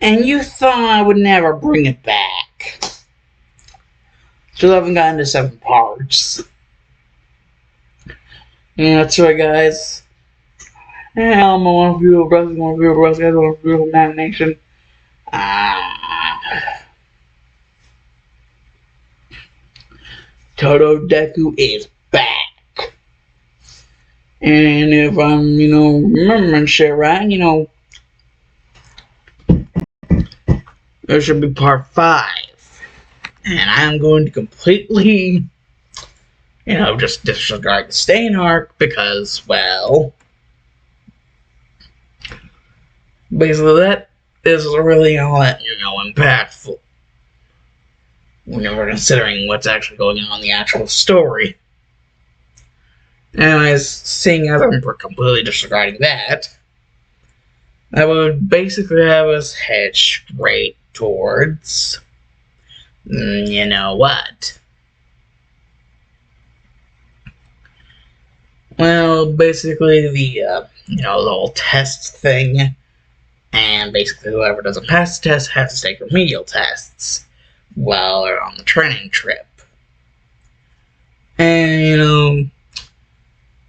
And you thought I would never bring it back. Still haven't gotten to 7 parts. Yeah, that's right, guys. I'm one view of wrestling, one view of wrestling, one view of imagination. TodoDeku is back. And if I'm, remembering shit right, there should be part 5. And I'm going to completely, just disregard the Stain arc because, well, basically that is really all that, impactful when we're considering what's actually going on in the actual story. Anyways, seeing as I'm completely disregarding that, I would basically have us head straight towards, you know what? Well, basically the whole test thing, and basically whoever doesn't pass the test has to take remedial tests while they're on the training trip. And,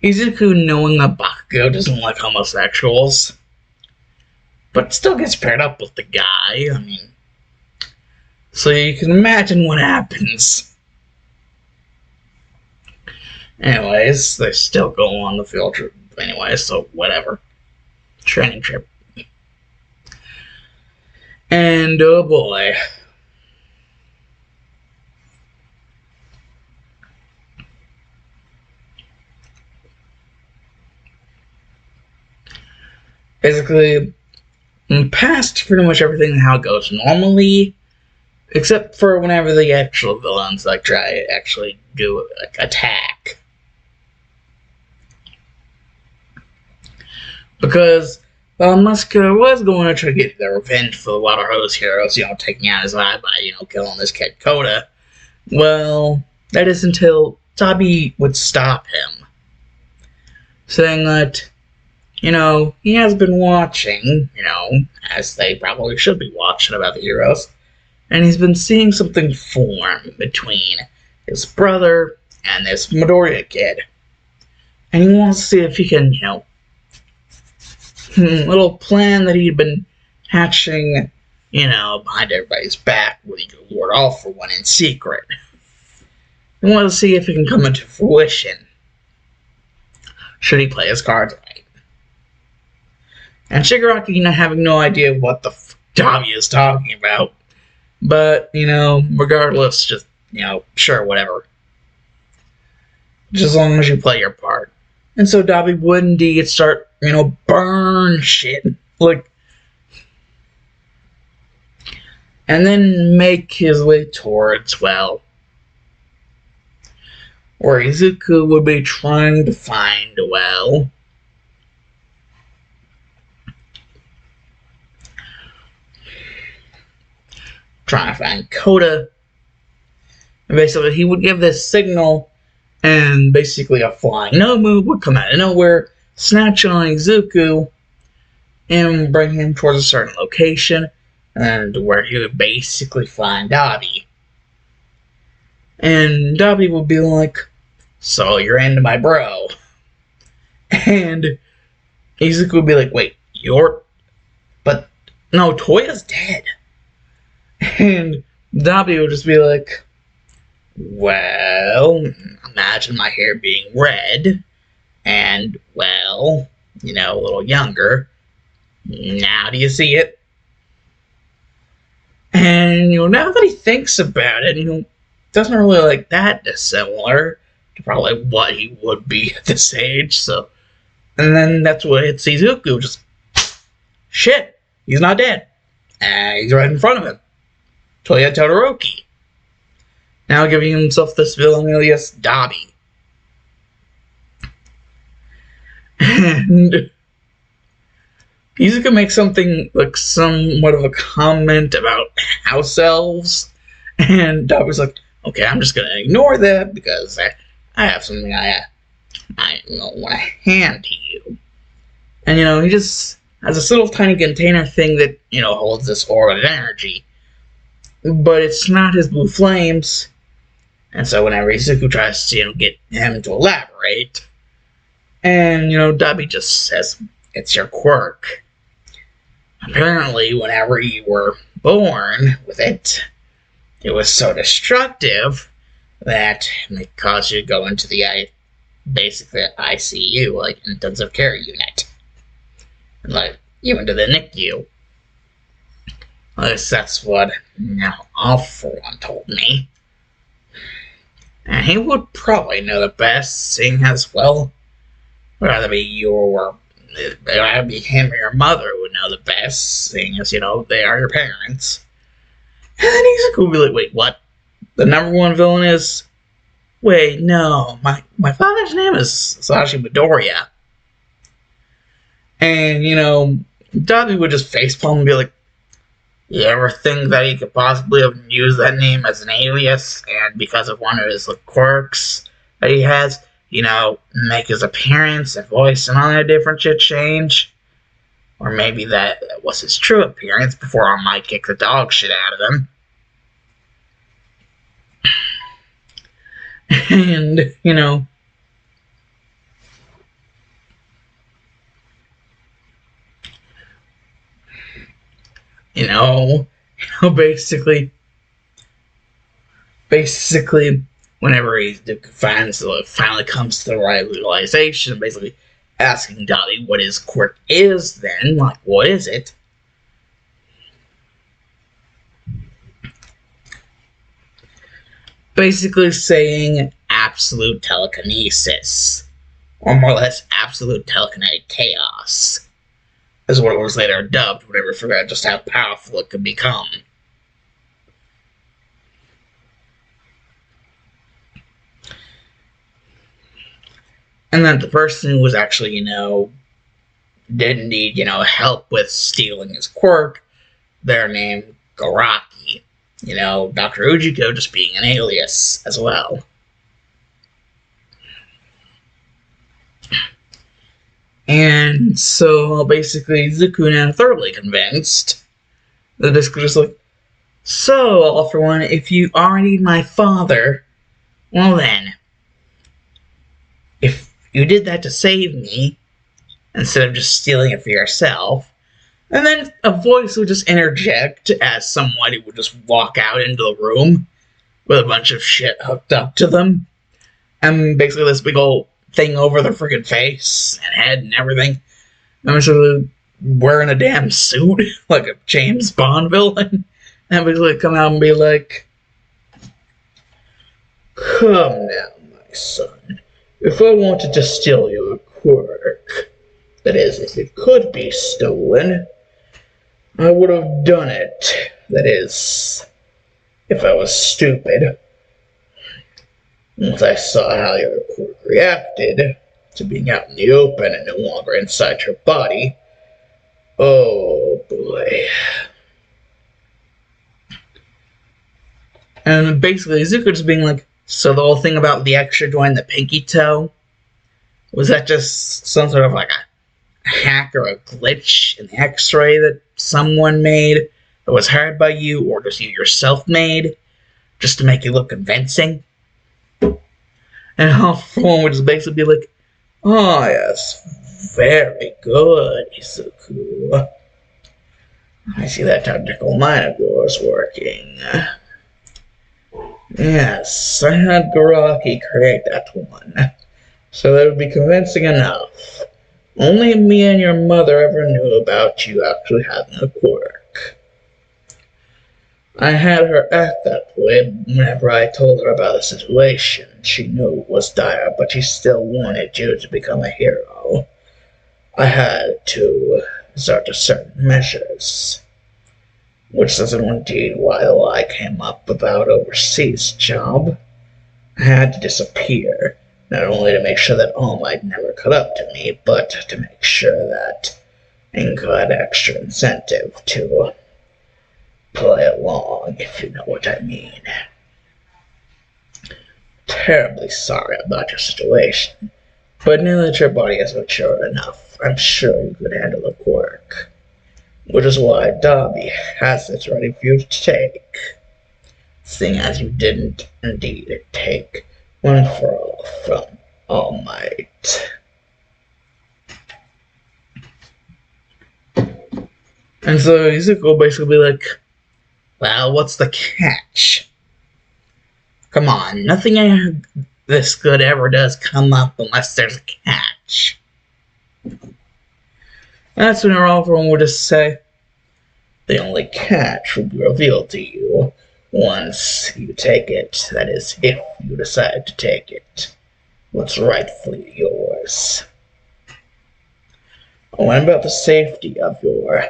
Izuku, knowing that Bakugo doesn't like homosexuals, but still gets paired up with the guy, so you can imagine what happens. Anyways, they still go on the field trip anyway, so whatever. Training trip. And oh boy. Basically, past pretty much everything how it goes normally, except for whenever the actual villains try to actually do attack. Because Muska was going to try to get their revenge for the Water Hose heroes, taking out his eye by, killing this kid Koda. Well, that is until Tabi would stop him, saying that, he has been watching, as they probably should be watching about the heroes, and he's been seeing something form between his brother and this Midoriya kid. And he wants to see if he can, little plan that he'd been hatching, behind everybody's back, where he could ward off for one in secret. He wants to see if it can come into fruition, should he play his cards right. And Shigaraki, having no idea what the Davi is talking about, but, regardless, just, sure, whatever. Just as long as you play your part. And so Dabi would indeed start, burn shit. And then make his way towards, well, where Izuku would be trying to find, well, trying to find Koda. And basically, he would give this signal, and basically a flying Nomu would come out of nowhere, snatch on Izuku, and bring him towards a certain location, and where he would basically find Dabi. And Dabi would be like, so you're into my bro. And Izuku would be like, wait, but no, Toya's dead. And Dabi would just be like, well, imagine my hair being red, and, well, a little younger. Now do you see it? And, now that he thinks about it, doesn't really like that dissimilar to probably what he would be at this age, so. And then that's what hits Izuku, just, shit, he's not dead. And he's right in front of him. Toya Todoroki. Now giving himself this villain alias Dabi. And Izuku makes something like somewhat of a comment about house elves, and Dabi's like, okay, I'm just gonna ignore that because I have something I want to hand to you. And he just has this little tiny container thing that, holds this orb of energy. But it's not his blue flames. And so whenever Izuku tries to, get him to elaborate, and, Dabi just says, it's your quirk. Apparently, whenever you were born with it, it was so destructive that it caused you to go into the basically ICU, like intensive care unit. Like, even to the NICU. At least that's what All For One told me. And he would probably know the best, seeing as well. Whether it be you or it'd be him or your mother would know the best, seeing as, they are your parents. And then Izuku would be like, wait, what? The number one villain is... Wait, no, my father's name is Sashi Midoriya. And, Dabi would just facepalm and be like, you ever think that he could possibly have used that name as an alias, and because of one of his quirks that he has, make his appearance and voice and all that different shit change? Or maybe that was his true appearance before I might kick the dog shit out of him. And, basically, whenever he finally comes to the right realization, basically asking Dabi what his quirk is, then, what is it? Basically saying absolute telekinesis, or more or less absolute telekinetic chaos, is what it was later dubbed whenever I forgot just how powerful it could become. And then the person who was actually, didn't need, help with stealing his quirk, they're named Garaki. Dr. Ujiko just being an alias as well. And so basically Izuku now thoroughly convinced that this could just so, All For One, if you already need my father, well then, if you did that to save me, instead of just stealing it for yourself, and then a voice would just interject as somebody would just walk out into the room with a bunch of shit hooked up to them. And basically this big old thing over their freaking face and head and everything. And basically wearing a damn suit like a James Bond villain. And basically come out and be like, come now, my son. If I wanted to steal your quirk, that is, if it could be stolen, I would have done it. That is, if I was stupid. Once I saw how your quirk reacted to being out in the open and no longer inside your body, oh boy. And basically, Izuku just being like, so the whole thing about the extra joint, the pinky toe, was that just some sort of a hack or a glitch in the x-ray that someone made that was hired by you, or just you yourself made, just to make you look convincing? And All For One would just basically be like, oh yes, very good, Izuku. I see that tactical mind of yours working. Yes, I had Garaki create that one, so that would be convincing enough. Only me and your mother ever knew about you actually having a quirk. I had her act that way whenever I told her about the situation. She knew it was dire, but she still wanted you to become a hero. I had to resort to certain measures, which is indeed why the lie came up about overseas job. I had to disappear, not only to make sure that All Might never caught up to me, but to make sure that Inca had extra incentive to play along, if you know what I mean. Terribly sorry about your situation. But now that your body is mature enough, I'm sure you could handle the quirk. Which is why Darby has it ready for you to take. Seeing as you didn't indeed take one for all from All Might. And so Izuku will basically be like, well, what's the catch? Come on, nothing this good ever does come up unless there's a catch. That's when All for One will just say, the only catch will be revealed to you once you take it. That is, if you decide to take it. What's rightfully yours. What about the safety of your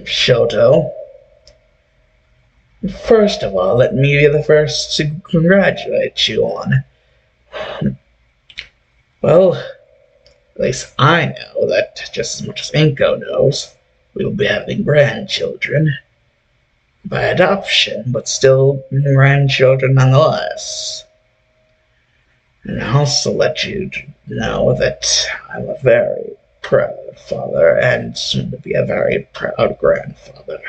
Shoto? First of all, let me be the first to congratulate you on. Well, at least I know that just as much as Inko knows, we will be having grandchildren. By adoption, but still grandchildren nonetheless. And I also let you know that I'm a very proud father and soon to be a very proud grandfather,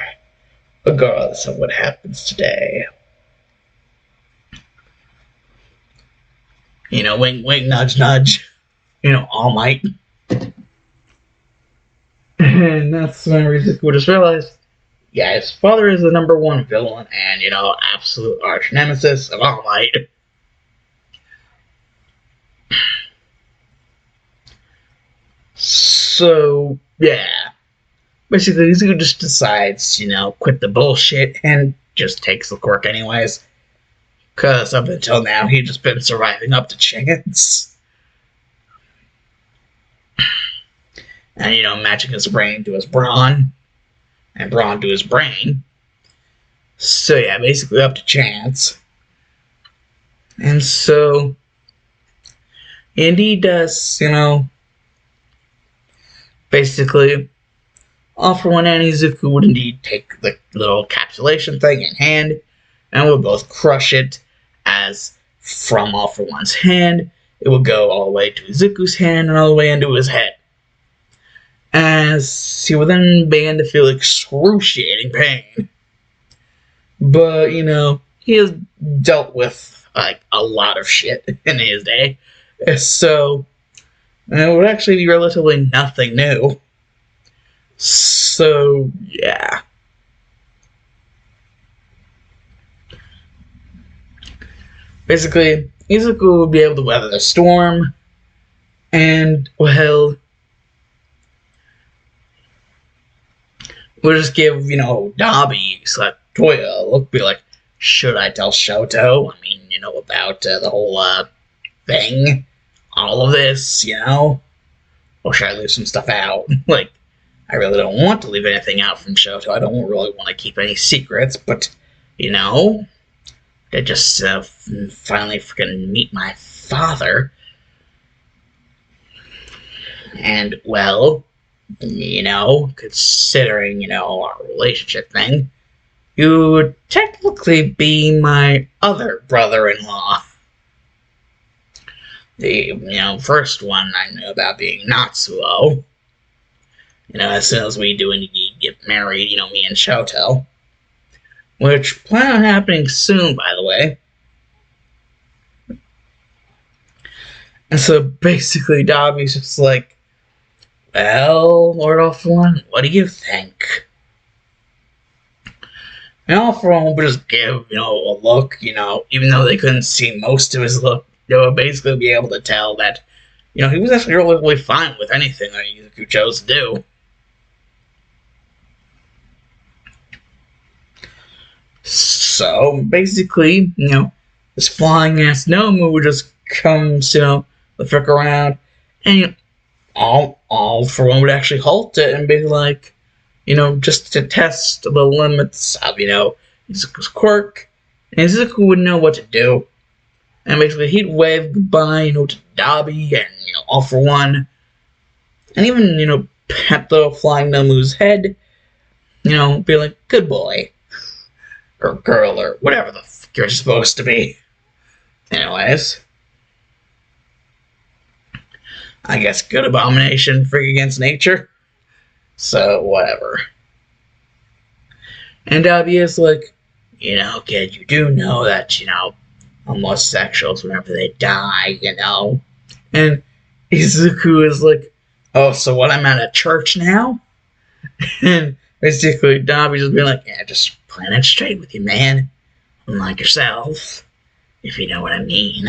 regardless of what happens today. You know, wink, wink, nudge, nudge. You know, All Might. And that's when Rizuku just realized, yeah, his father is the #1 villain and, you know, absolute arch nemesis of All Might. So, yeah. Basically, Izuku just decides, you know, quit the bullshit and just takes the quirk anyways. Because up until now, he'd just been surviving up to chance. And, you know, matching his brain to his brawn. And brawn to his brain. So, yeah, basically up to chance. And so, indeed does, you know, basically, All for One and Izuku would indeed take the little encapsulation thing in hand, and would both crush it, as from All for One's hand, it would go all the way to Izuku's hand and all the way into his head. As he would then begin to feel excruciating pain. But, you know, he has dealt with, like, a lot of shit in his day, so it would actually be relatively nothing new. So, yeah. Basically, Izuku would be able to weather the storm, and, well, we'll just give, you know, Dabi / Toya a look, be like, should I tell Shoto? I mean, you know, about the whole, thing? All of this, you know? Or should I leave some stuff out? Like, I really don't want to leave anything out from Shoto. I don't really want to keep any secrets, but, you know, I just finally freaking meet my father. And, well, you know, considering, you know, our relationship thing, you would technically be my other brother-in-law. The, you know, first one I knew about being Natsuo. You know, as soon as we do indeed get married, you know, me and Shoto. Which plan on happening soon, by the way. And so basically Dabi's just like, well, Lord All for One, what do you think? And All for One would just give, you know, a look, you know, even though they couldn't see most of his look, they would basically be able to tell that, you know, he was actually really fine with anything that Izuku chose to do. So, basically, you know, this flying-ass Nomu just comes, you know, the frick around, and, you know, all for One would actually halt it and be like, you know, just to test the limits of, you know, Izuku's quirk, and Izuku would know what to do. And basically, he'd wave goodbye, you know, to Dabi and, you know, All for One. And even, you know, pat the flying Nomu's head. You know, be like, good boy. Or girl, or whatever the fuck you're supposed to be. Anyways. I guess, good abomination freak against nature. So, whatever. And Dabia's like, kid, you do know that, homosexuals, whenever they die, And Izuku is like, oh, so what, I'm at a church now? And basically, Dabi's just being like, yeah, just playing it straight with you, man. Unlike yourself, if you know what I mean.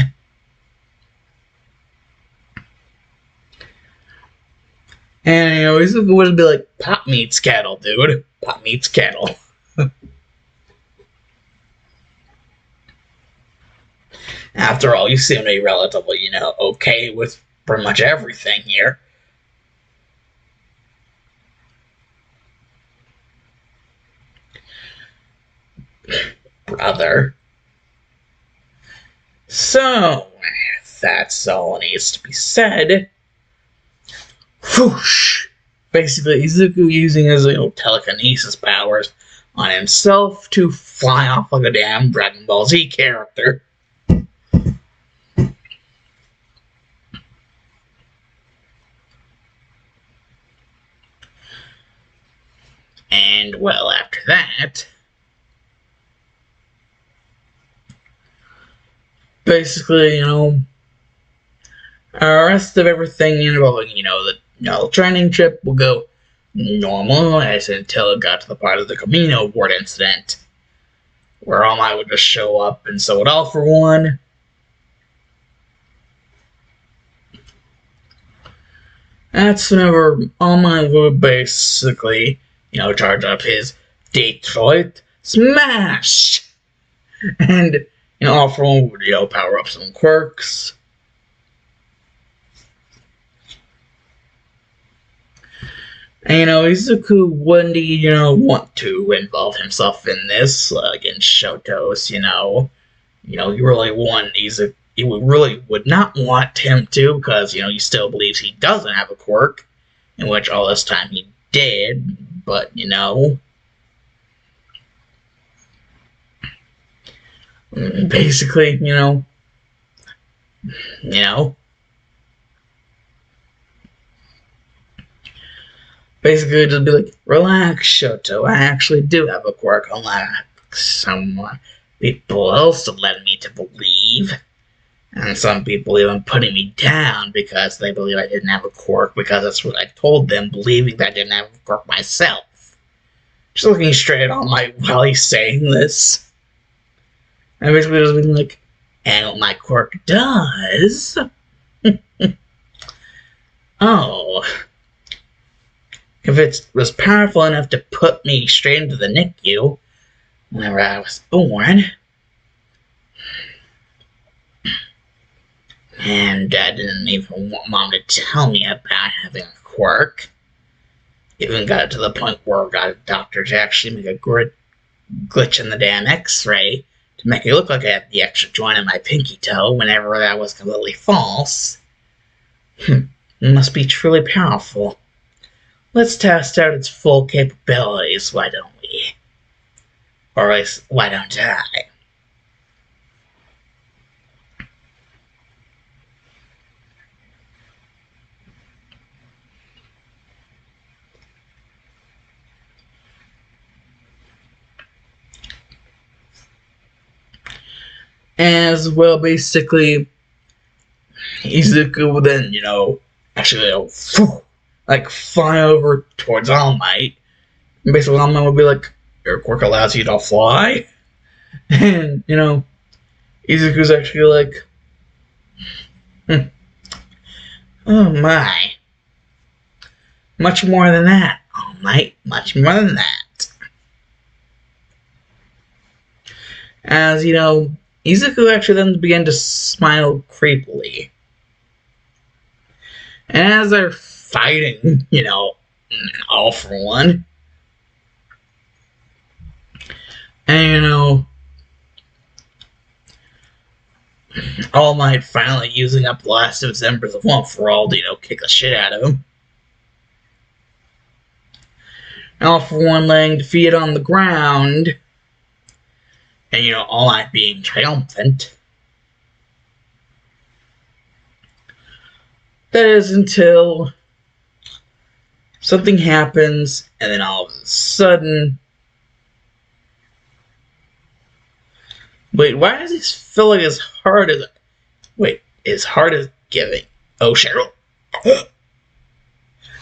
And, Izuku would be like, pop meets kettle, dude. Pop meets kettle. After all, you seem to be relatively, okay with pretty much everything here. Brother. So, if that's all needs to be said, whoosh! Basically, Izuku using his telekinesis powers on himself to fly off like a damn Dragon Ball Z character. And, well, after that, basically, the rest of everything involving, the training trip will go normal as until it got to the part of the Camino Ward incident, where All Might would just show up and so would All For One. That's whenever All Might would basically, charge up his Detroit Smash! And, All For One would, power up some quirks. And, Izuku wouldn't, want to involve himself in this, against Shoto's, he really want Izuku. He really would not want him to, because, he still believes he doesn't have a quirk, in which all this time he did, but, basically, basically just be like, relax, Shoto, I actually do have a quirk, unlike some people else have led me to believe. And some people even putting me down because they believe I didn't have a quirk, because that's what I told them, believing that I didn't have a quirk myself. Just looking straight at All Might while he's saying this. And basically just being like, and what my quirk does... oh... if it was powerful enough to put me straight into the NICU whenever I was born, and Dad didn't even want Mom to tell me about having a quirk, even got it to the point where I got a doctor to actually make a glitch in the damn X-ray to make it look like I had the extra joint in my pinky toe whenever that was completely false. It must be truly powerful. Let's test out its full capabilities, why don't we? Or at least, why don't I? As well, basically, Izuku will then, actually, fly over towards All Might. And basically, All Might will be like, your quirk allows you to fly? And, Izuku's actually like, oh my. Much more than that, All Might. Much more than that. As, Izuku actually then began to smile creepily. And as they're fighting, All For One, and, All Might finally using up the last of his Embers of One for All to, kick the shit out of him. All For One laying defeated on the ground, and, All Might being triumphant. That is until something happens, and then all of a sudden... Wait, why does he feel like his heart is... Wait, his heart is giving. Oh, shit.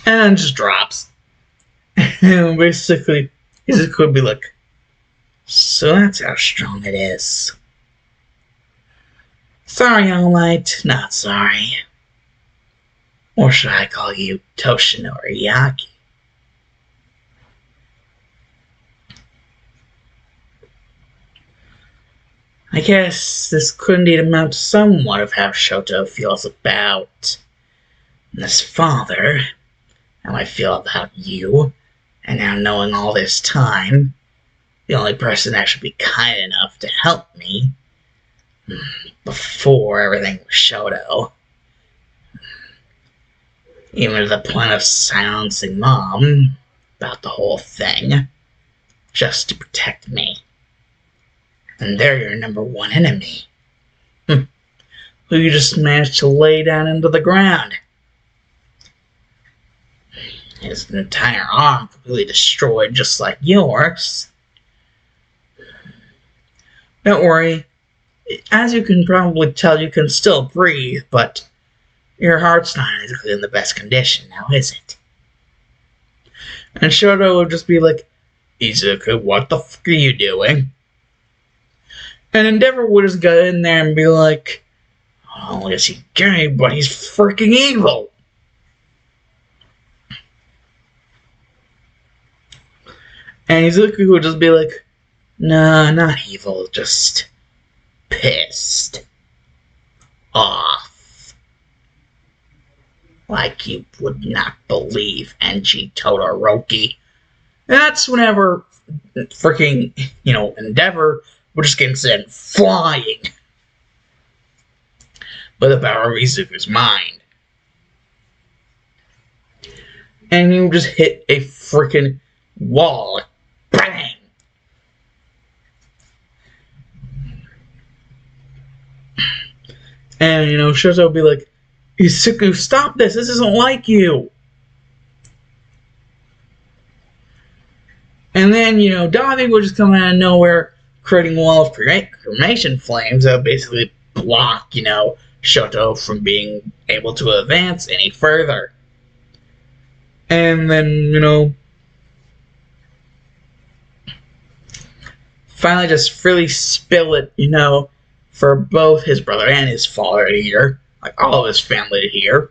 And just drops. And basically, he just could be like, so that's how strong it is. Sorry, All Might, not sorry. Or should I call you Toshinori Yaki? I guess this could indeed amount to somewhat of how Shoto feels about his father, how I feel about you, and now knowing all this time, the only person that should be kind enough to help me before everything was Shoto. Even to the point of silencing Mom about the whole thing, just to protect me. And they're your number one enemy, who you just managed to lay down into the ground. His entire arm completely destroyed, just like yours. Don't worry, as you can probably tell, you can still breathe, but your heart's not exactly in the best condition now, is it? And Shoto would just be like, Izuku, what the fuck are you doing? And Endeavor would just go in there and be like, oh, is he gay, but he's freaking evil. And Izuku would just be like, nah, not evil, just pissed off. Like you would not believe, Enji Todoroki. And that's whenever freaking, Endeavor would just get sent flying by the power of Izuku's mind. And you just hit a freaking wall. Bang! And, Shoto would be like, Izuku, stop this! This isn't like you! And then, Davi would just come out of nowhere, creating a wall of cremation flames that would basically block, Shoto from being able to advance any further. And then, finally just freely spill it, for both his brother and his father to hear, like all of his family to hear,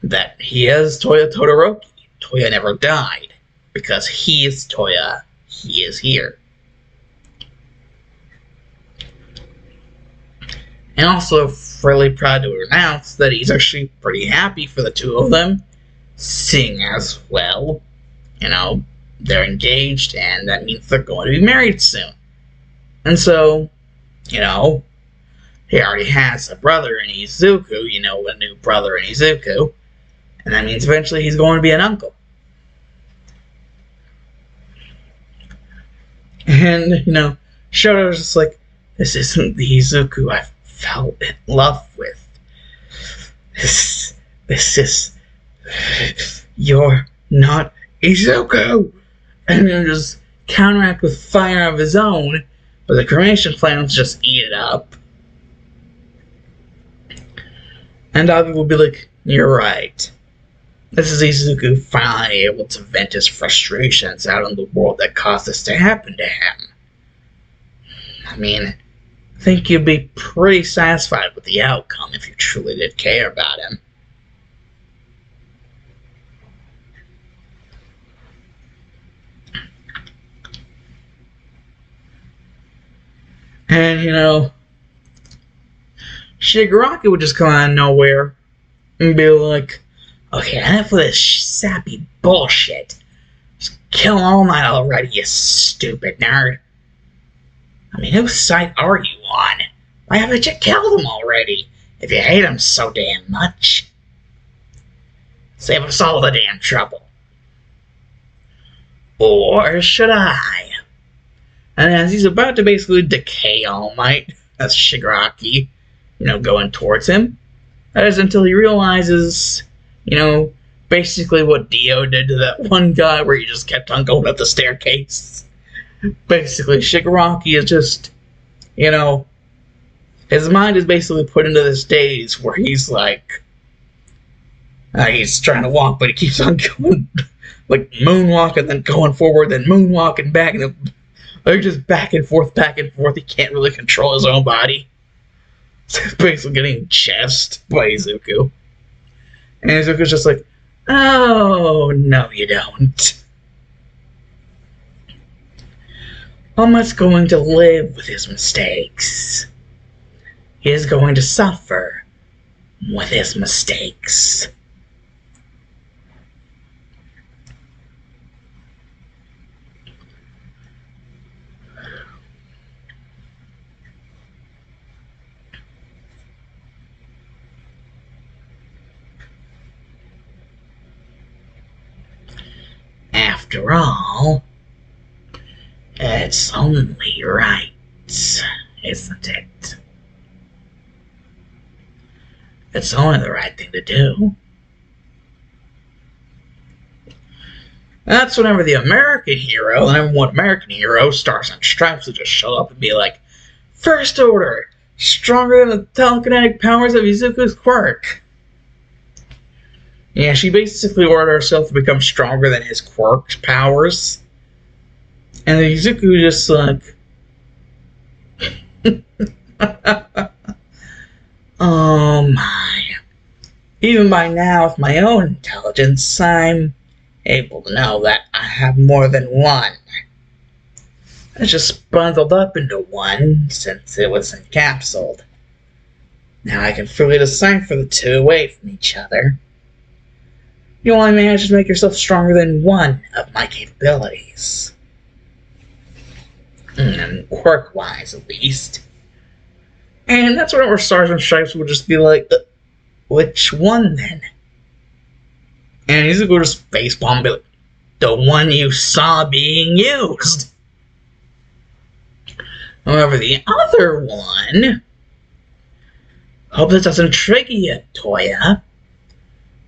that he is Toya Todoroki. Toya never died. Because he is Toya, he is here. And also fairly proud to announce that he's actually pretty happy for the two of them, seeing as well, they're engaged, and that means they're going to be married soon. And so, he already has a brother in Izuku, a new brother in Izuku, and that means eventually he's going to be an uncle. And, Shoto's just like, this isn't the Izuku I fell in love with. This is... You're not Izuku! And he'll just counteract with fire of his own, but the cremation flames just eat it up. And Davi will be like, you're right. This is Izuku finally able to vent his frustrations out on the world that caused this to happen to him. I think you'd be pretty satisfied with the outcome if you truly did care about him. And, Shigaraki would just come out of nowhere and be like, okay, enough of this sappy bullshit. Just kill All Might already, you stupid nerd. Whose side are you on? Why haven't you killed him already? If you hate him so damn much. Save us all the damn trouble. Or should I? And as he's about to basically decay All Might, that's Shigaraki, going towards him, That is until he realizes, you know, basically what Dio did to that one guy where he just kept on going up the staircase. Basically, Shigaraki is just, you know, his mind is basically put into this daze where he's like, he's trying to walk, but he keeps on going, like moonwalking, then going forward, then moonwalking back, and they're just back and forth, back and forth. He can't really control his own body. So he's basically getting chessed by Izuku. And Izuku's just like, oh, no you don't. Almost going to live with his mistakes. He is going to suffer with his mistakes. After all, it's only right, isn't it? It's only the right thing to do. That's whenever the American hero, the number one American hero, Stars and Stripes, will just show up and be like, First Order, stronger than the telekinetic powers of Izuku's quirk. Yeah, she basically ordered herself to become stronger than his quirk's powers. And Izuku just like, oh my. Even by now, with my own intelligence, I'm able to know that I have more than one. It's just bundled up into one since it was encapsulated. Now I can freely decipher the two away from each other. You only manage to make yourself stronger than one of my capabilities. Quirk-wise, at least. And that's whenever Stars and Stripes would just be like, which one then? And Izuku would just facepalm and be like, the one you saw being used. However, the other one... Hope this doesn't trigger you, Toya.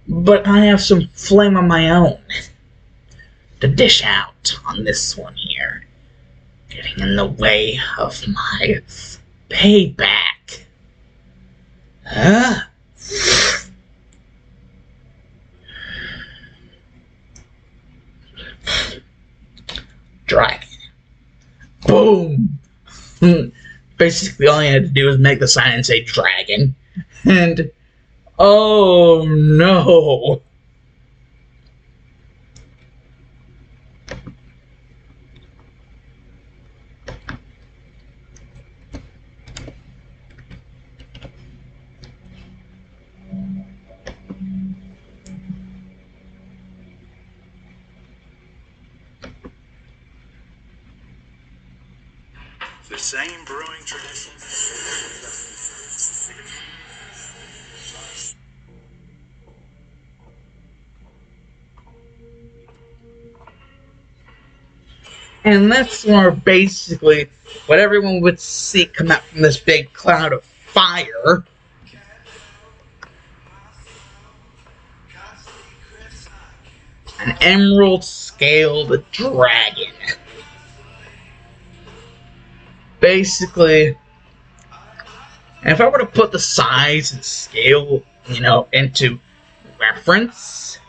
But I have some flame of my own to dish out on this one here. Getting in the way of my payback. Huh? Dragon. Boom! Basically, all you had to do was make the sign and say dragon. And... oh no! The same brewing tradition. And that's more basically what everyone would see come out from this big cloud of fire. An emerald-scaled dragon. Basically, and if I were to put the size and scale, you know, into reference,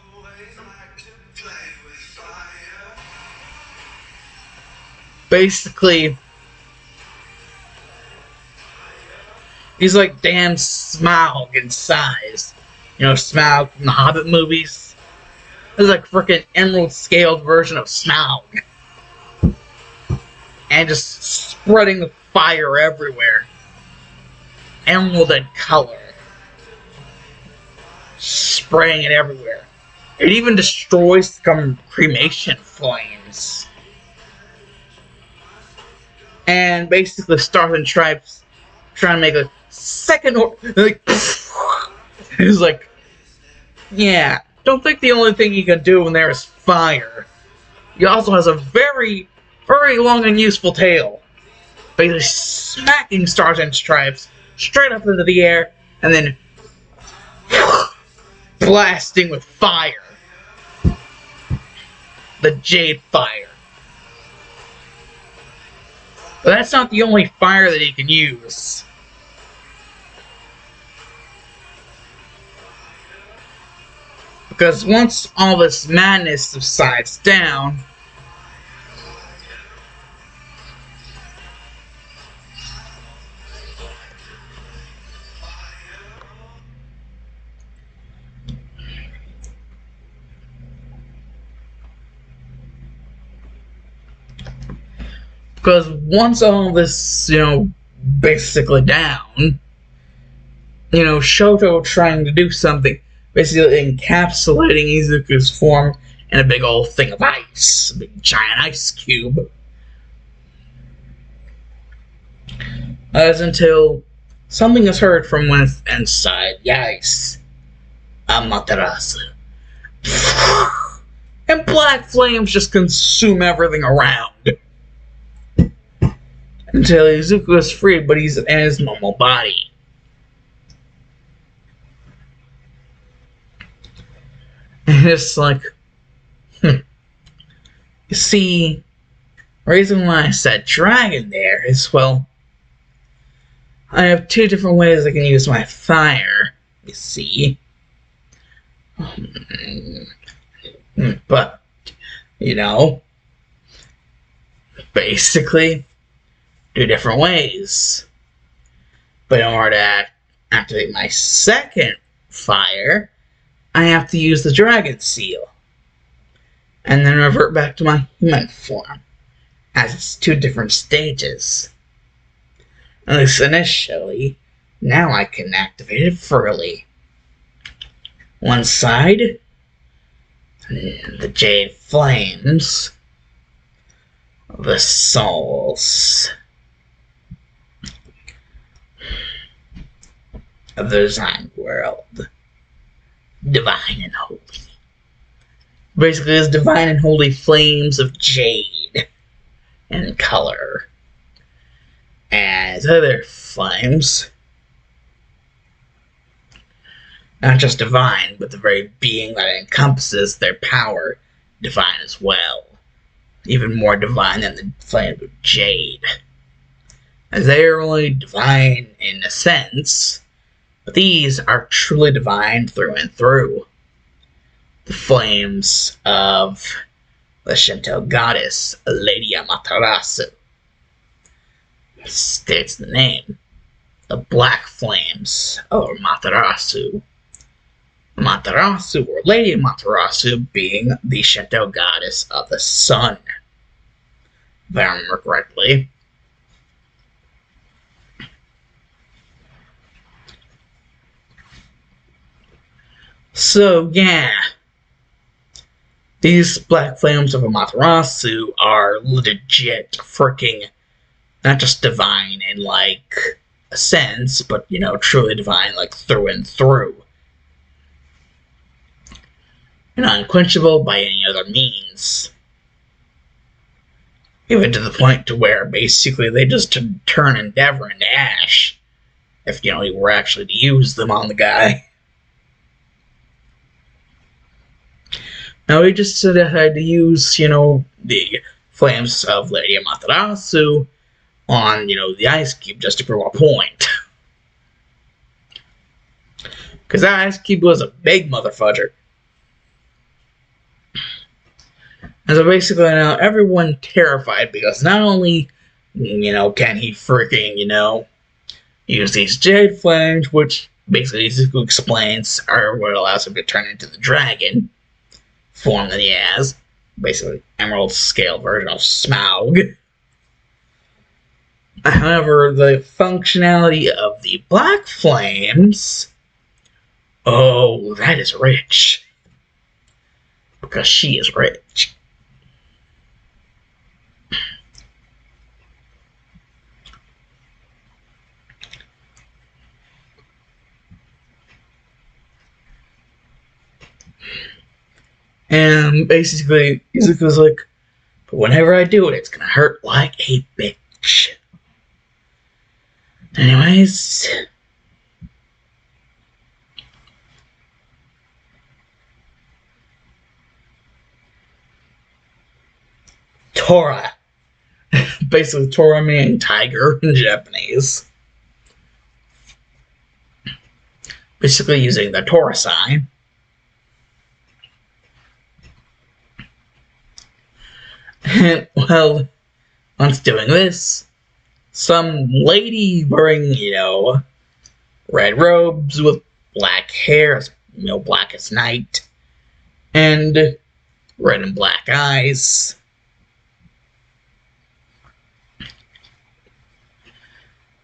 basically, he's like damn Smaug in size. You know, Smaug from the Hobbit movies? It's like frickin' emerald-scaled version of Smaug. And just spreading the fire everywhere. Emerald color. Spraying it everywhere. It even destroys some cremation flames. And basically Stars and Stripes trying to make a second like it's like, yeah, don't think the only thing you can do when there is fire. He also has a very, very long and useful tail. Basically smacking Stars and Stripes straight up into the air, and then blasting with fire. The Jade Fire. But that's not the only fire that he can use. Because once all this madness subsides down, because once all this, basically down, Shoto trying to do something, basically encapsulating Izuku's form in a big old thing of ice, a big giant ice cube. As until something is heard from inside the ice. Amaterasu. And black flames just consume everything around. Until Izuku is free, but he's in his normal body. And it's like, You see, the reason why I said dragon there is, well, I have two different ways I can use my fire, you see. But, basically, two different ways. But in order to activate my second fire, I have to use the dragon seal. And then revert back to my human form, as it's two different stages. At least initially, now I can activate it fully. One side, the jade flames, the souls of the design world, divine and holy. Basically, it's divine and holy flames of jade and color. As other flames, not just divine, but the very being that encompasses their power, divine as well. Even more divine than the flames of jade. As they are only divine in a sense, but these are truly divine through and through. The flames of the Shinto goddess, Lady Amaterasu. States the name. The black flames of Amaterasu. Amaterasu, or Lady Amaterasu, being the Shinto goddess of the sun. If I remember correctly. So, yeah. These black flames of Amaterasu are legit freaking not just divine in, a sense, but, truly divine, through and through. And unquenchable by any other means. Even to the point to where, basically, they just turn Endeavor into ash. If, you were actually to use them on the guy. Now, we just had to use, the flames of Lady Amaterasu on, the ice cube just to prove a point. Because that ice cube was a big motherfudger. And so basically now everyone terrified because not only, can he freaking, use these jade flames, which basically Izuku explains are what allows him to turn into the dragon form that he has. Basically, emerald scale version of Smaug. However, the functionality of the black flames, oh, that is rich. Because she is rich. And basically, Izuku's like, but whenever I do it, it's gonna hurt like a bitch. Anyways. Tora. Basically, Tora meaning tiger in Japanese. Basically using the Tora sign. And, well, once doing this, some lady wearing, red robes with black hair, black as night, and red and black eyes.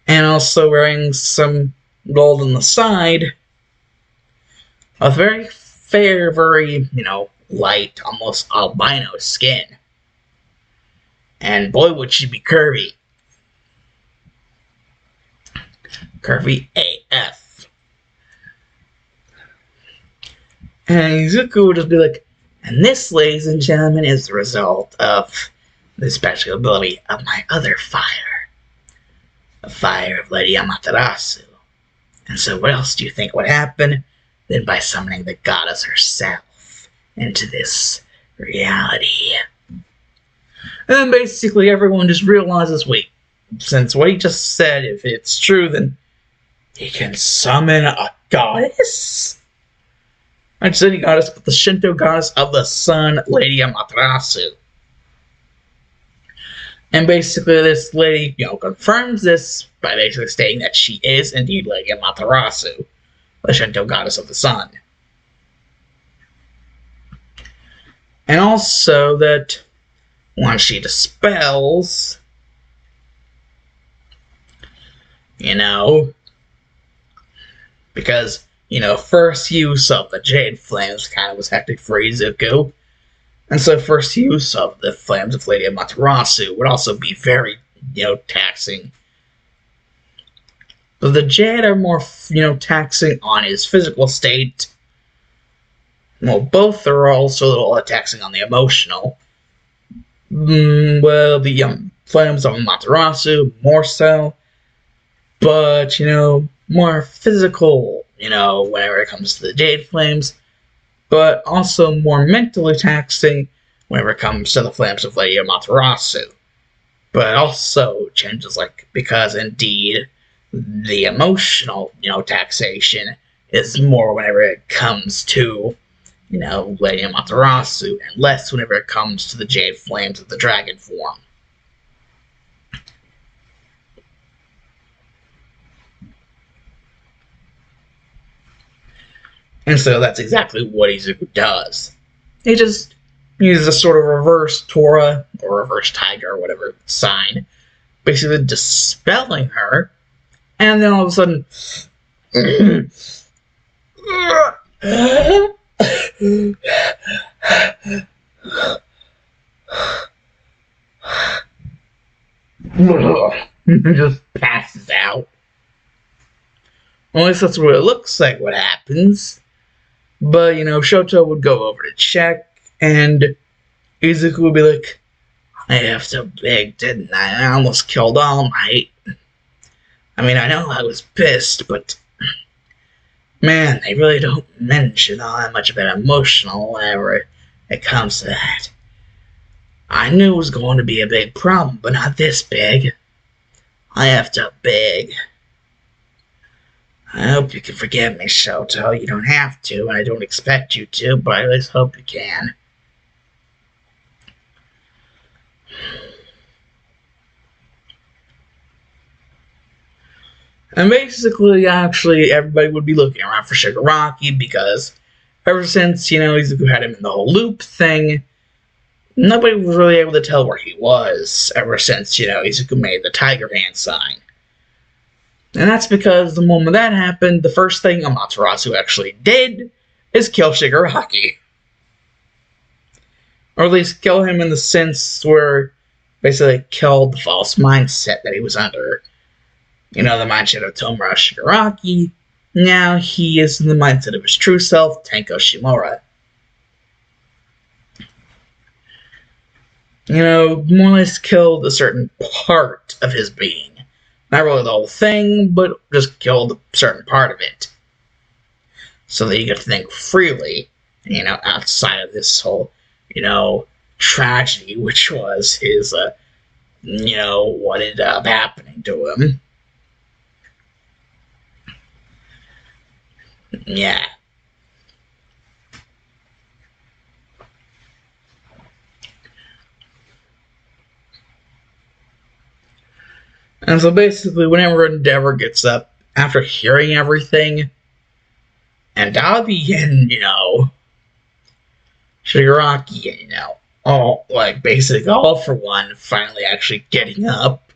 And also wearing some gold on the side. A very fair, very, light, almost albino skin. And boy, would she be curvy. Curvy AF. And Izuku would just be like, and this, ladies and gentlemen, is the result of the special ability of my other fire. The fire of Lady Amaterasu. And so what else do you think would happen? Then by summoning the goddess herself into this reality. And then basically everyone just realizes, wait, since what he just said, if it's true, then he can summon a goddess? I just said he goddess, but the Shinto goddess of the sun, Lady Amaterasu. And basically this lady, confirms this by basically stating that she is indeed Lady Amaterasu, the Shinto goddess of the sun. And also that once she dispels, because, first use of the Jade Flames kind of was hectic for Izuku. And so first use of the Flames of Lady Amaterasu would also be very, taxing. But the Jade are more, taxing on his physical state. Well, both are also a little taxing on the emotional. Well, the Flames of Amaterasu, more so. But, more physical, whenever it comes to the Jade Flames. But also more mentally taxing whenever it comes to the Flames of Lady Amaterasu. But also changes, because indeed the emotional, taxation is more whenever it comes to, Lady Amaterasu, and less whenever it comes to the Jade Flames of the dragon form. And so that's exactly what Izuku does. He just uses a sort of reverse Tora, or reverse Tiger, or whatever sign, basically dispelling her, and then all of a sudden, just passes out. Well, at least that's what it looks like what happens. But, Shoto would go over to check, and Izuku would be like, I have so big, didn't I? I almost killed All Might. I mean, I know I was pissed, but man, they really don't mention all that much about emotional whenever it comes to that. I knew it was going to be a big problem, but not this big. I have to beg. I hope you can forgive me, Shoto. You don't have to, and I don't expect you to, but I at least hope you can. And basically, actually, everybody would be looking around for Shigaraki, because ever since, Izuku had him in the whole loop thing, nobody was really able to tell where he was, ever since, Izuku made the Tiger Hand sign. And that's because the moment that happened, the first thing Amaterasu actually did is kill Shigaraki. Or at least kill him in the sense where basically killed the false mindset that he was under. The mindset of Tomura Shigaraki. Now he is in the mindset of his true self, Tenko Shimura. More or less killed a certain part of his being. Not really the whole thing, but just killed a certain part of it. So that you get to think freely, outside of this whole, tragedy, which was his, what ended up happening to him. Yeah. And so basically, whenever Endeavor gets up, after hearing everything, and Dabi and, Shigaraki, all, basically all for one, finally actually getting up.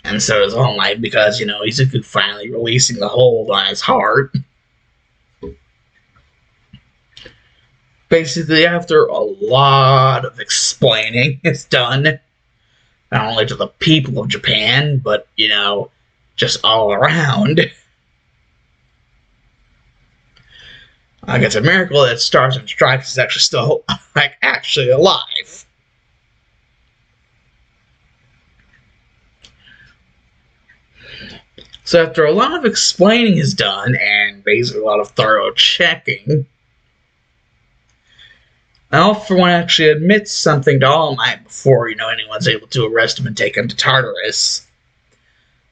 And so does All Might, because, Izuku finally releasing the hold on his heart. Basically, after a lot of explaining is done, not only to the people of Japan, but, just all around. It's a miracle that Stars and Stripes is actually still, actually alive. So after a lot of explaining is done, and basically a lot of thorough checking, All for one actually admits something to All Might before, anyone's able to arrest him and take him to Tartarus.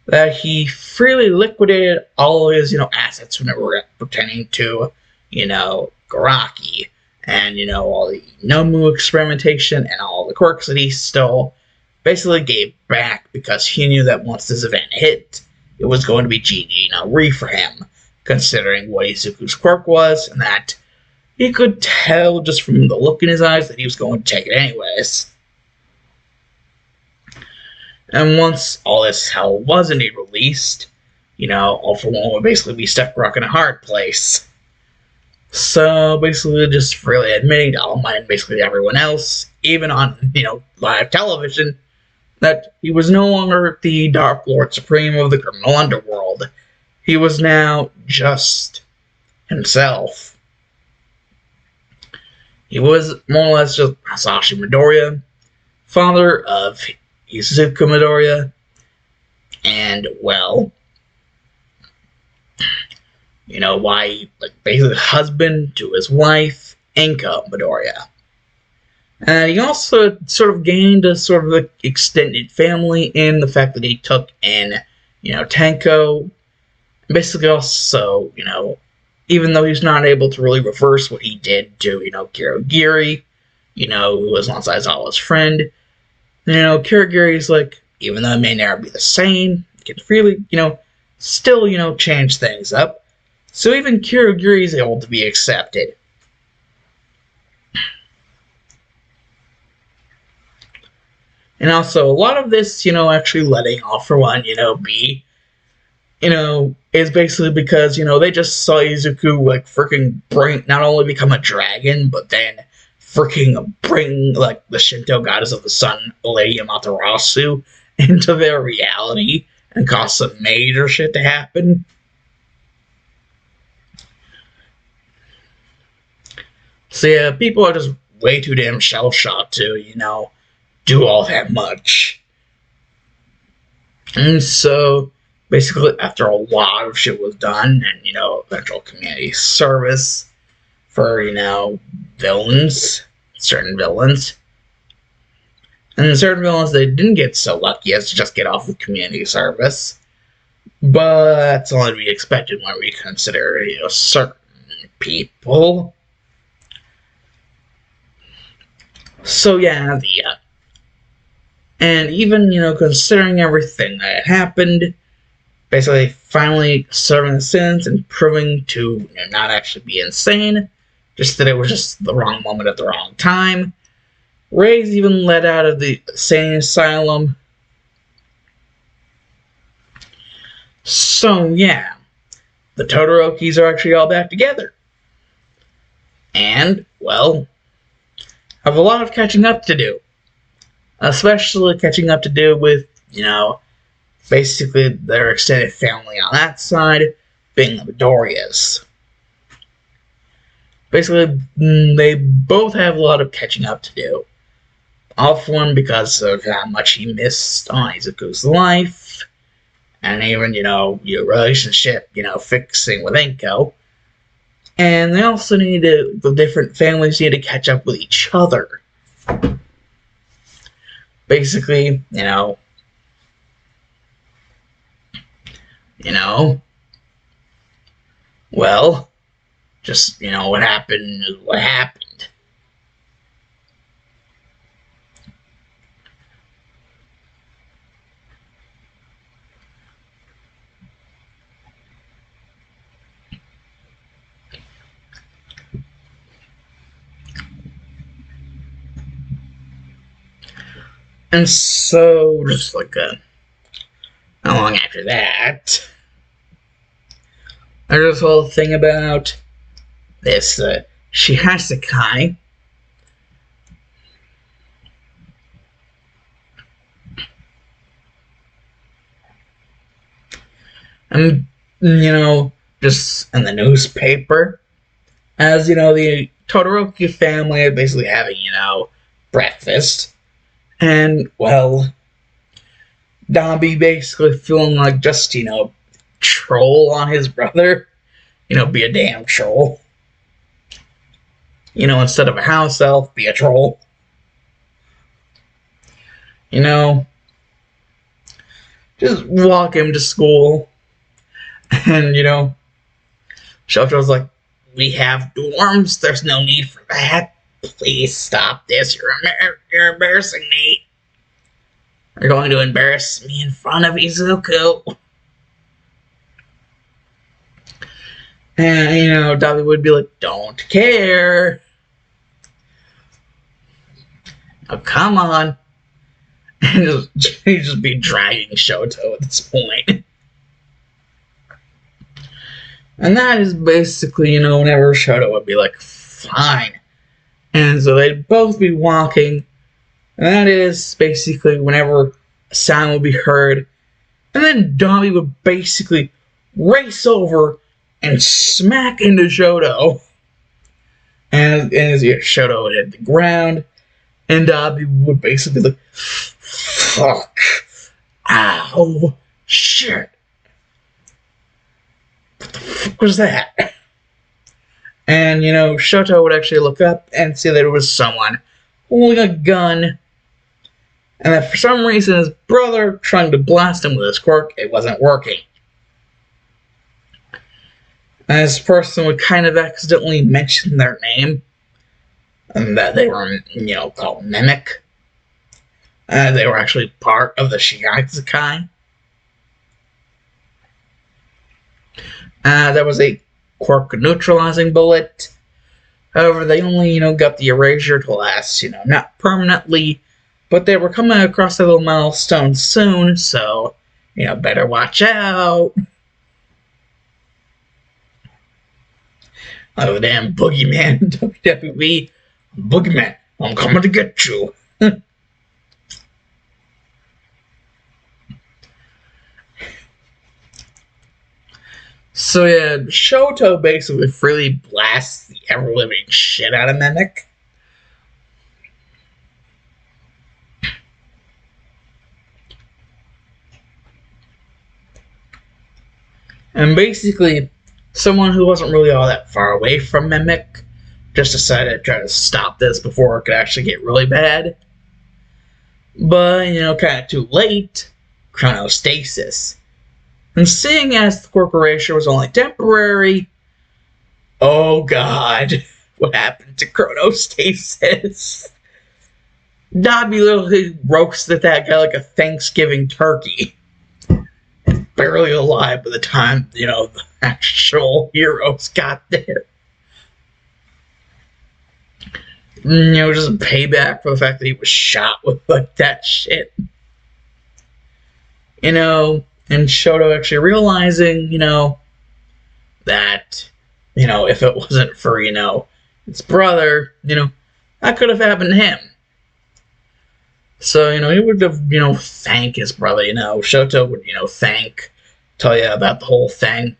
That he freely liquidated all of his, assets when it were pertaining to, Garaki. And, all the Nomu experimentation and all the quirks that he stole basically gave back because he knew that once this event hit, it was going to be GG Re for him, considering what Izuku's quirk was, and that he could tell just from the look in his eyes that he was going to take it anyways. And once all this hell was indeed released, All for One would basically be stuck rock in a hard place. So basically just freely admitting to All Might and basically everyone else, even on, live television, that he was no longer the Dark Lord Supreme of the criminal underworld. He was now just himself. He was more or less just Masashi Midoriya, father of Izuku Midoriya, and, basically husband to his wife, Enko Midoriya. And he also sort of gained a sort of extended family in the fact that he took in, Tenko. Basically also, even though he's not able to really reverse what he did to, Kirigiri, who was once Aizawa's friend, Kirigiri's even though it may never be the same, he can really, still, change things up. So even Kirigiri is able to be accepted. And also, a lot of this, actually letting All for One, be, is basically because, they just saw Izuku, freaking not only become a dragon, but then freaking bring, the Shinto goddess of the sun, Lady Amaterasu, into their reality and cause some major shit to happen. So yeah, people are just way too damn shell-shocked to, do all that much. And so, basically, after a lot of shit was done, and, eventual community service for, villains, certain villains. And certain villains, they didn't get so lucky as to just get off of community service. But that's only to be expected when we consider, certain people. So yeah, and even, considering everything that had happened, basically finally serving the sentence and proving to not actually be insane, just that it was just the wrong moment at the wrong time. Ray's even let out of the insane asylum. So yeah, the Todorokis are actually all back together. And, have a lot of catching up to do. Especially catching up to do with, basically their extended family on that side, being the Midoriyas. Basically, they both have a lot of catching up to do. All for One because of how much he missed on Izuku's life, and even, your relationship, fixing with Enko. And they also the different families need to catch up with each other. Basically, well, just, what happened is what happened. And so, just like not long after that, there's this whole thing about this Shihasakai. And, just in the newspaper, as, the Todoroki family is basically having, breakfast. And, well, Dabi basically feeling like just, troll on his brother. Be a damn troll. Instead of a house elf, be a troll. Just walk him to school. And, Shoto's like, we have dorms. There's no need for that. Please stop this. You're embarrassing me. You're going to embarrass me in front of Izuku. And, Dabi would be like, don't care. Oh, come on. And he'd just be dragging Shoto at this point. And that is basically, whenever Shoto would be like, fine. And so they'd both be walking. And that is basically whenever a sound would be heard. And then Dabi would basically race over and smack into Shoto. And as Shoto would hit the ground. And Dabi would basically be like, fuck. Ow. Shit. What the fuck was that? And, Shoto would actually look up and see that it was someone holding a gun. And that for some reason his brother trying to blast him with his quirk, it wasn't working. And this person would kind of accidentally mention their name. And that they were, called Mimic. They were actually part of the Shigatsukai. There was a quirk neutralizing bullet. However, they only, got the erasure to last, not permanently. But they were coming across a little milestone soon, so, better watch out. Oh, the damn boogeyman, WWE. Boogeyman, I'm coming to get you. So yeah, Shoto basically freely blasts the ever-living shit out of Mimic. And basically, someone who wasn't really all that far away from Mimic just decided to try to stop this before it could actually get really bad. But, kind of too late. Chronostasis. And seeing as the corporation was only temporary, oh god, what happened to Chronostasis? Dabi literally roasted that guy like a Thanksgiving turkey. Barely alive by the time, the actual heroes got there. Just payback for the fact that he was shot with, like, that shit. And Shoto actually realizing, that, if it wasn't for, his brother, that could have happened to him. So, he would have, thank his brother, Shoto would, tell you about the whole thing.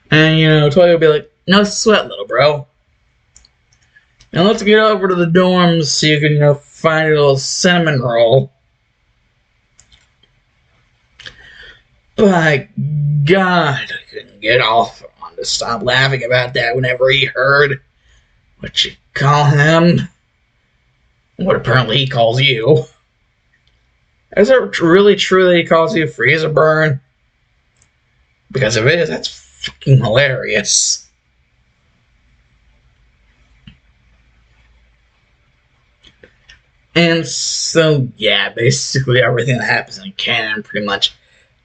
And, Toya would be like, no sweat, little bro. Now let's get over to the dorms so you can, find a little cinnamon roll. By God, I couldn't get off onto to stop laughing about that whenever he heard what you call him, what apparently he calls you. Is it really true that he calls you freezer burn? Because if it is, that's fucking hilarious. And so, yeah, basically everything that happens in canon, pretty much,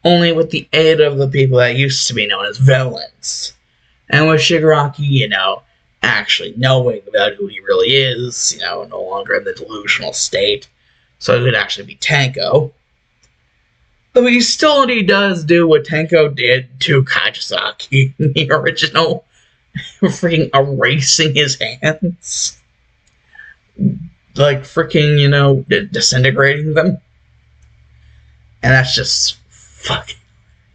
only with the aid of the people that used to be known as villains. And with Shigaraki, actually knowing about who he really is, no longer in the delusional state, so he could actually be Tenko. Though he still only does do what Tenko did to Kajisaki in the original, freaking erasing his hands. Like, freaking, disintegrating them. And that's just fucking...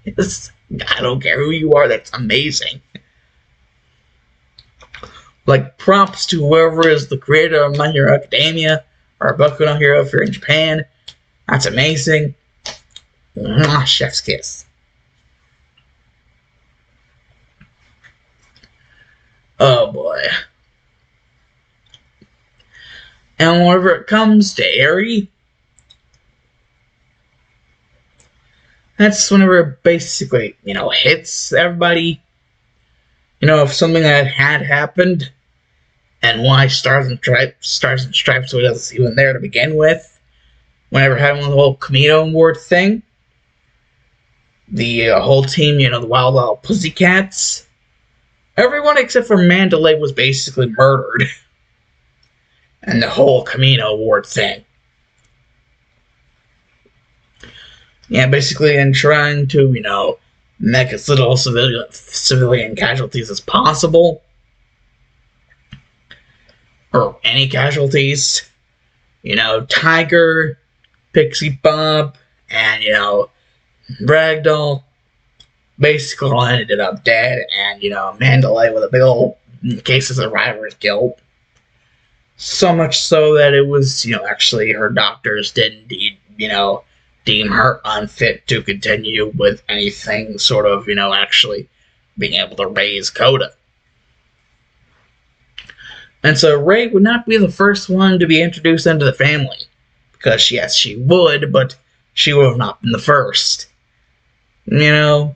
I don't care who you are, that's amazing. Like, props to whoever is the creator of My Hero Academia, or Boku no Hero if you're in Japan. That's amazing. Mwah, chef's kiss. Oh boy. And whenever it comes to Eri, that's whenever it basically, hits everybody. If something that had happened, and why Stars and Stripes was even there to begin with, whenever having the whole Camino Award thing, the whole team, the Wild Wild Pussycats, everyone except for Mandalay was basically murdered. And the whole Camino Award thing. Yeah, basically in trying to, make as little civilian casualties as possible. Or any casualties. Tiger, Pixie Bob, and, Ragdoll basically all ended up dead, and, Mandalay with a big old case of survivor's guilt. So much so that it was, actually her doctors did indeed, deem her unfit to continue with anything sort of, actually being able to raise Coda. And so Rei would not be the first one to be introduced into the family. Because, yes, she would, but she would have not been the first. Izuku,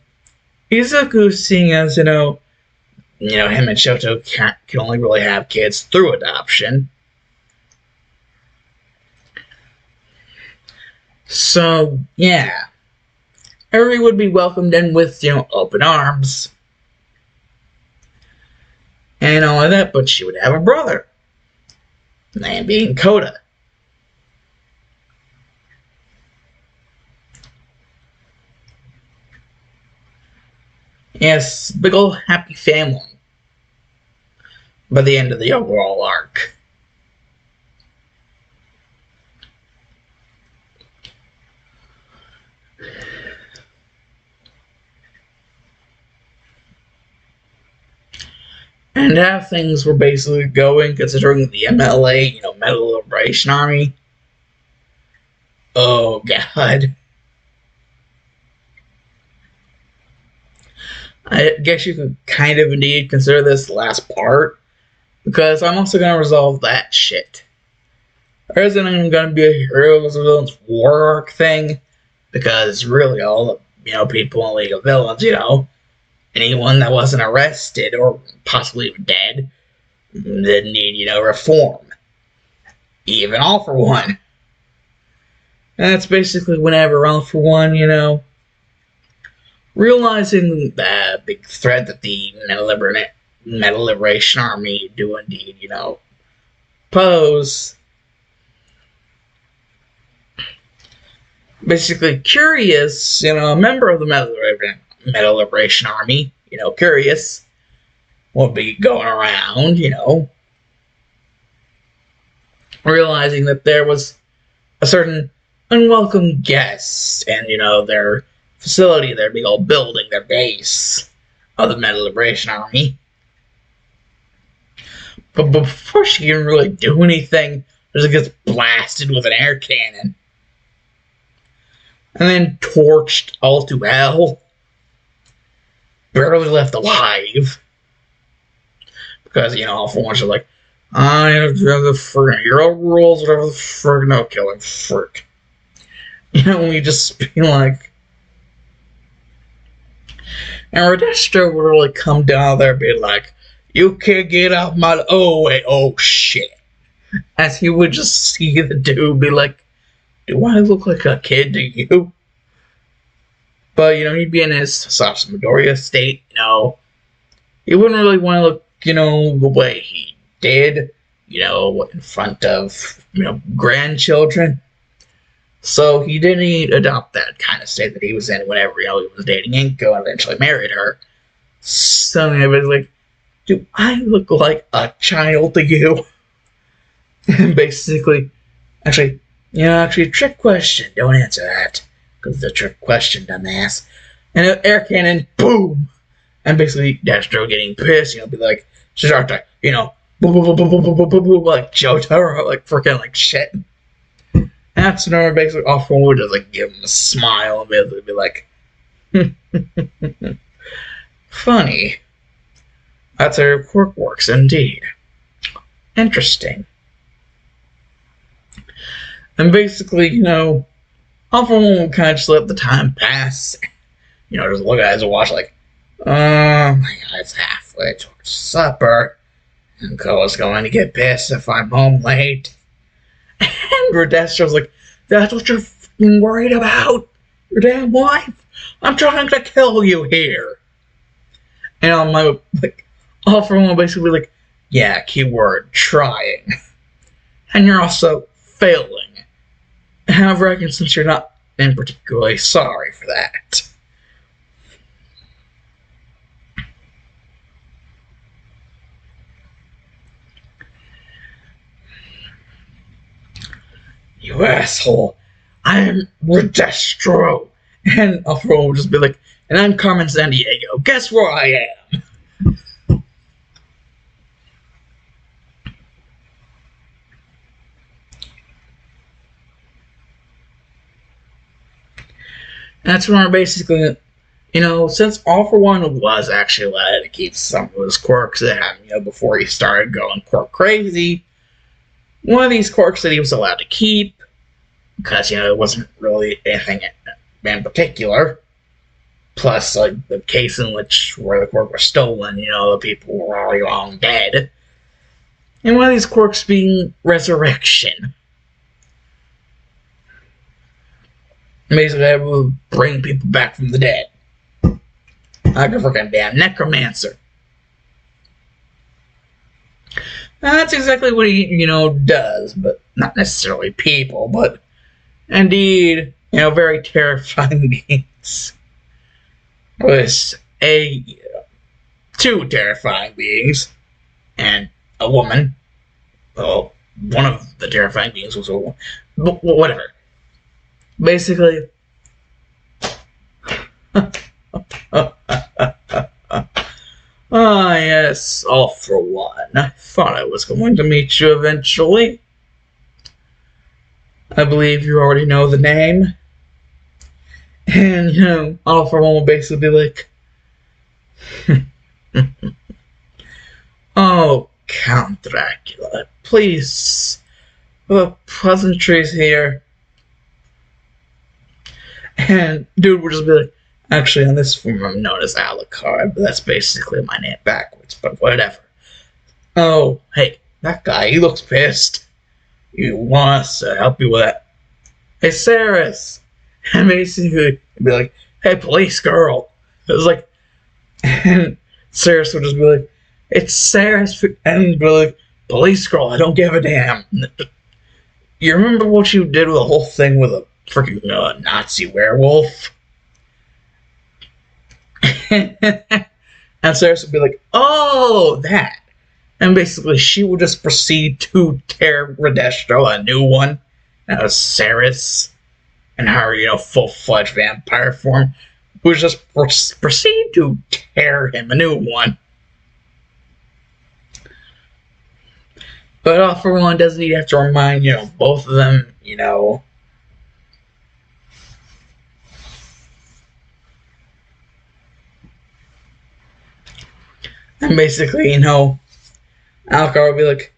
seeing as, him and Shoto can only really have kids through adoption. So, yeah. Eri would be welcomed in with, open arms. And all of that, but she would have a brother. And being Coda. Yes, big ol' happy family. By the end of the overall arc. And how things were basically going, considering the MLA, Metal Liberation Army. Oh, God. I guess you could kind of indeed consider this the last part, because I'm also going to resolve that shit. There isn't even going to be a Heroes of Villains War arc thing, because really all the, people in League of Villains, anyone that wasn't arrested or possibly dead didn't need, reform. Even All For One. And that's basically whenever All For One, realizing the big threat that the Metal Liberation Army do indeed, pose. Basically, Curious, a member of the Metal Liberation Army, Curious, would be going around, realizing that there was a certain unwelcome guest and, their facility, their big old building, their base of the Metal Liberation Army. But before she can really do anything, she gets blasted with an air cannon. And then torched all to hell. barely left alive. Because, all for once, are like, I have the friggin' hero rules, whatever the frick, no killing, frick. We just be like, and Radestro would really come down there and be like, you can't get out my, oh wait, oh shit. As he would just see the dude be like, do I look like a kid to you? But, he'd be in his Sasha Midoriya state, he wouldn't really want to look, the way he did, in front of, grandchildren. So he didn't adopt that kind of state that he was in whenever, he was dating Inko and eventually married her. So he was like, do I look like a child to you? And basically, actually, trick question. Don't answer that. Because it's a trick question, dumbass. And air cannon, boom! And basically, Destro getting pissed, be like, start to, boom, boom, boom, boom, boom, boom, boom, boom, boom, like Jotaro, like freaking like shit. And that's when basically off would just like give him a smile and basically be like, funny. That's how your quirk works, indeed. Interesting. And basically, Alpha-1 will kind of just let the time pass. Just look at it as a watch like, oh my god, it's halfway towards supper. And Koa's going to get pissed if I'm home late. And Radestro's like, that's what you're f***ing worried about? Your damn wife? I'm trying to kill you here. And I'm like, Alpha-1 will basically be like, yeah, keyword, trying. And you're also failing. However, I can sense you're not in particularly sorry for that. You asshole. I am Radestro. And Alpha will just be like, and I'm Carmen Sandiego. Guess where I am? That's when we're basically, since All-For-One was actually allowed to keep some of his quirks in, before he started going quirk crazy, one of these quirks that he was allowed to keep, because, it wasn't really anything in particular, plus, like, the case in which where the quirk was stolen, the people were already long dead, and one of these quirks being resurrection. Basically, I will bring people back from the dead. Like a freaking damn necromancer. That's exactly what he, does, but not necessarily people, but indeed, very terrifying beings. With two terrifying beings, and a woman. Well, one of the terrifying beings was a woman. But whatever. Basically, yes, All-For-One. I thought I was going to meet you eventually. I believe you already know the name. And, All-For-One will basically be like, oh, Count Dracula, please, the pleasantries here. And dude would just be like, actually, on this form I'm known as Alucard, but that's basically my name backwards, but whatever. Oh, hey, that guy, he looks pissed. You want us to help you with that? Hey, Saris! And basically, be like, hey, police girl. It was like, and Saris would just be like, it's Saris, and be like, police girl, I don't give a damn. You remember what you did with the whole thing with a freaking Nazi werewolf? And Saris would be like, oh, that. And basically, she would just proceed to tear Radestro a new one. That was Saris. And her, full-fledged vampire form. Would just proceed to tear him a new one. But All-For-One doesn't even have to remind, both of them, And basically, Alcar will be like,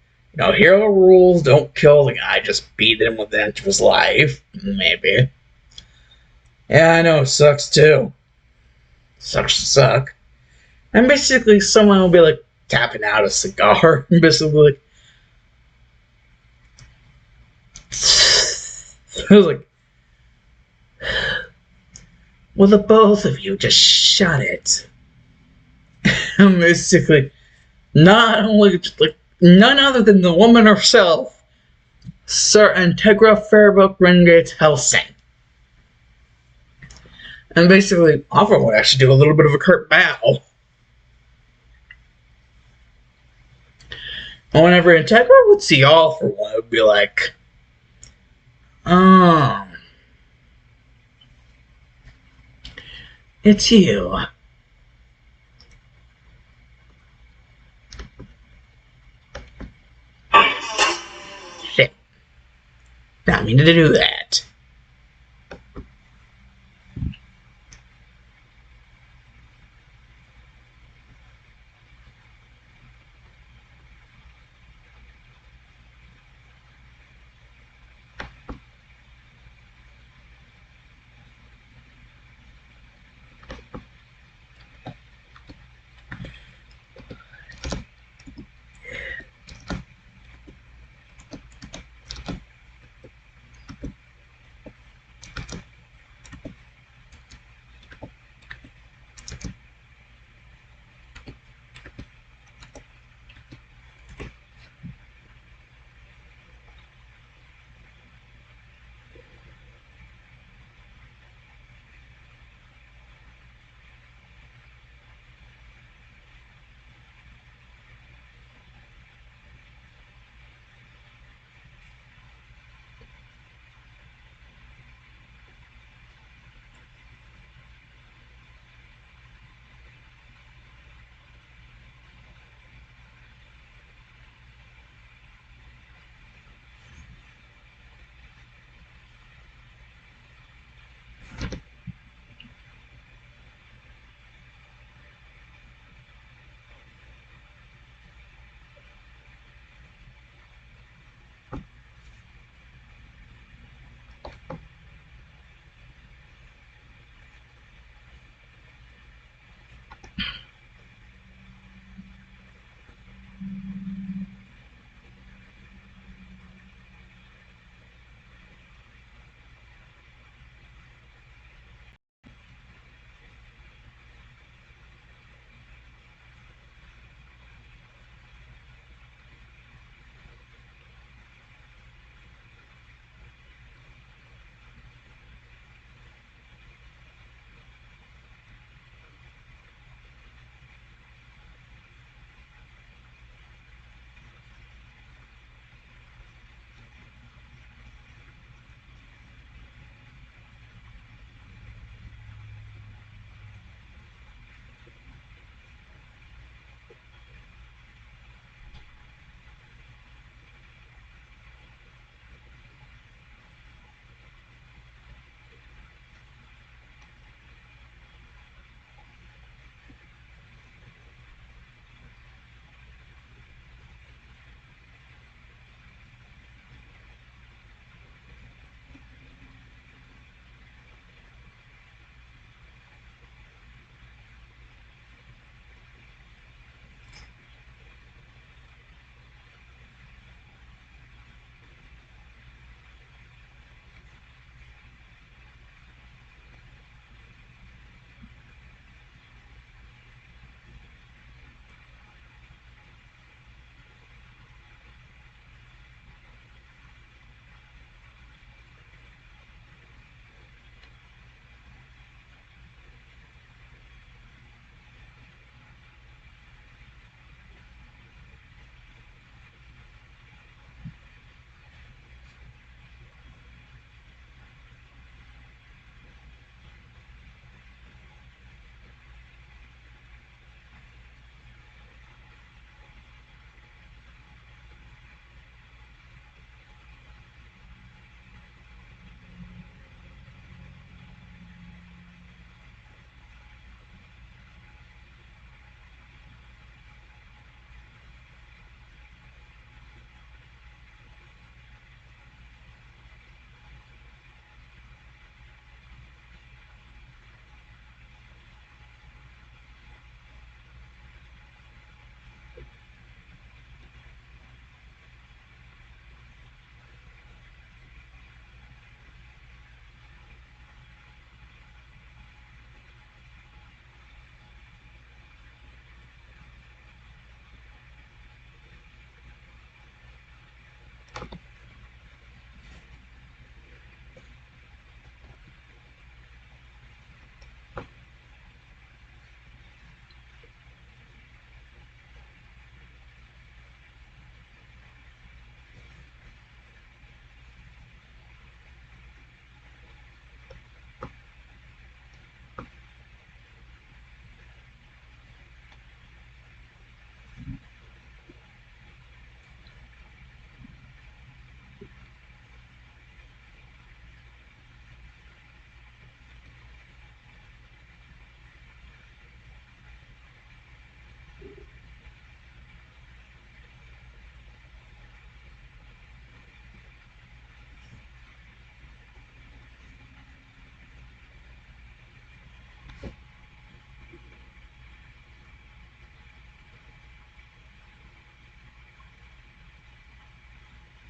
here are the rules, don't kill the guy, just beat him with the end of his life. Maybe. Yeah, I know, it sucks too. Sucks to suck. And basically, someone will be like tapping out a cigar, and basically like, I was like, well, the both of you just shut it. And basically, not only like none other than the woman herself, Sir Integra Fairbook Rengates Helsing. And basically, Alfred would actually do a little bit of a curt bow. And whenever Integra would see all for one, it would be like, oh, it's you. Shit. Not meaning to do that.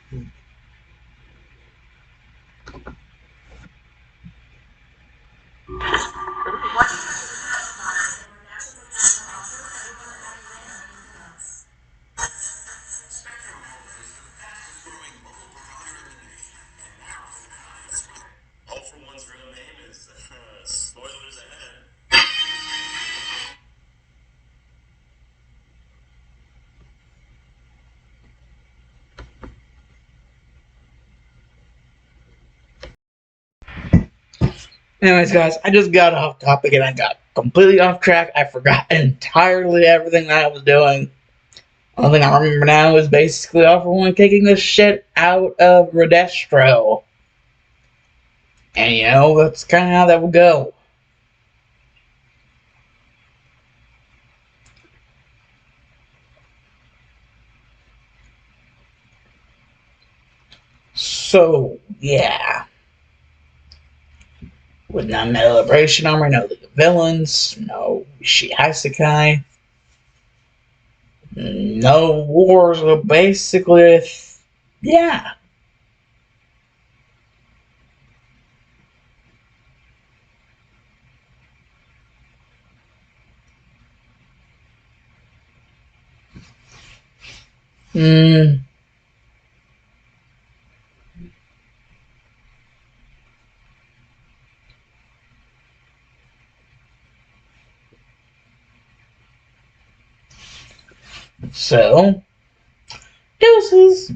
All for One's real name is spoilers ahead. Anyways, guys, I just got off topic and I got completely off track. I forgot entirely everything that I was doing. Only thing I remember now is basically All for One kicking the shit out of Redestro. And you know, that's kind of how that will go. So, yeah. With no Liberation Armor, no League of Villains, no Shiisekai, no wars, so basically, yeah. Mm, so, deuces.